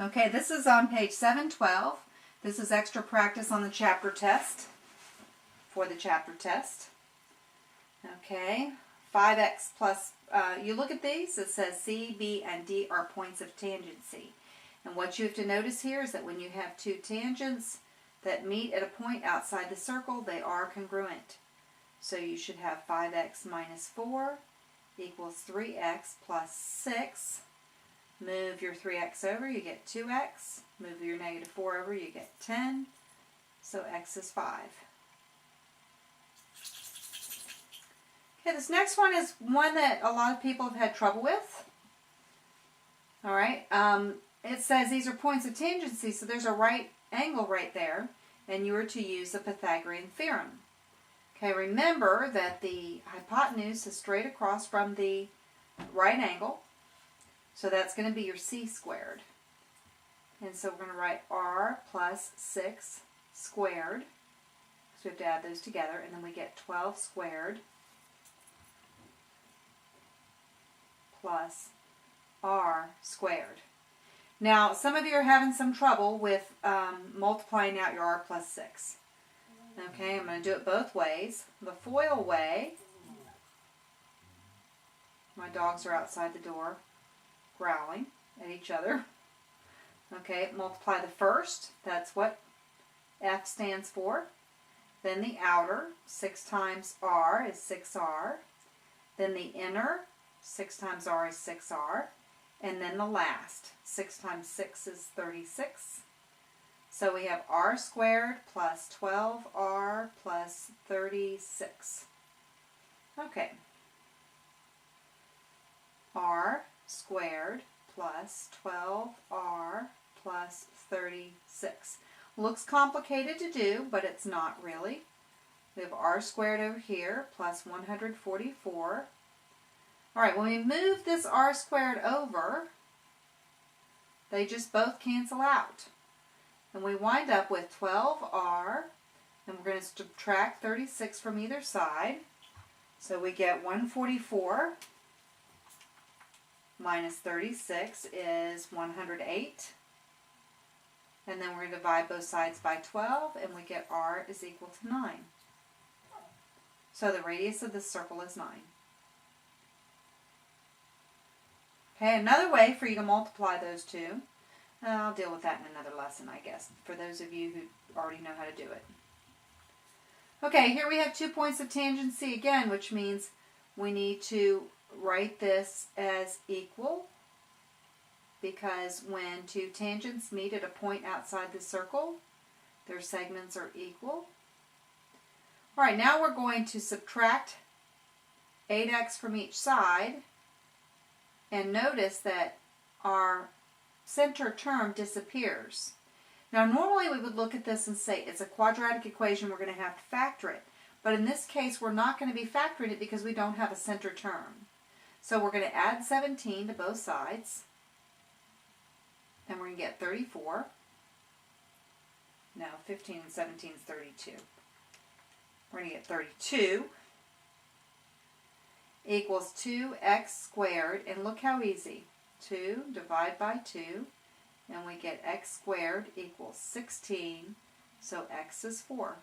Okay, this is on page 712. This is extra practice on the chapter test, for the chapter test. Okay, 5x plus, you look at these, it says C, B, and D are points of tangency. And what you have to notice here is that when you have two tangents that meet at a point outside the circle, they are congruent. So you should have 5x minus 4 equals 3x plus 6. Move your 3x over, you get 2x. Move your negative 4 over, you get 10. So x is 5. Okay, this next one is one that a lot of people have had trouble with. All right, it says these are points of tangency, so there's a right angle right there, and you are to use the Pythagorean theorem. Okay, remember that the hypotenuse is straight across from the right angle, so that's going to be your c squared. And so we're going to write r plus 6 squared, so we have to add those together, and then we get 12 squared plus r squared. Now, some of you are having some trouble with multiplying out your r plus 6. Okay, I'm going to do it both ways. The FOIL way, my dogs are outside the door growling at each other. Okay, multiply the first, that's what F stands for. Then the outer, 6 times r is 6r. Then the inner, 6 times r is 6r. And then the last, 6 times 6 is 36. So we have r squared plus 12r plus 36. Okay. R squared plus 12r plus 36. Looks complicated to do, but it's not really. We have r squared over here plus 144. All right, when we move this r squared over, they just both cancel out. And we wind up with 12r, and we're going to subtract 36 from either side. So we get 144 minus 36 is 108. And then we're going to divide both sides by 12, and we get r is equal to 9. So the radius of this circle is 9. Okay, another way for you to multiply those two, I'll deal with that in another lesson, I guess, for those of you who already know how to do it. Okay, here we have 2 points of tangency again, which means we need to write this as equal, because when two tangents meet at a point outside the circle, their segments are equal. All right, now we're going to subtract 8x from each side, and notice that our center term disappears. Now normally we would look at this and say it's a quadratic equation, we're going to have to factor it. But in this case we're not going to be factoring it because we don't have a center term. So we're going to add 17 to both sides, and we're going to get 34. No, 15 and 17 is 32. We're going to get 32 equals 2x squared, and look how easy. 2 divided by 2, and we get x squared equals 16, so x is 4.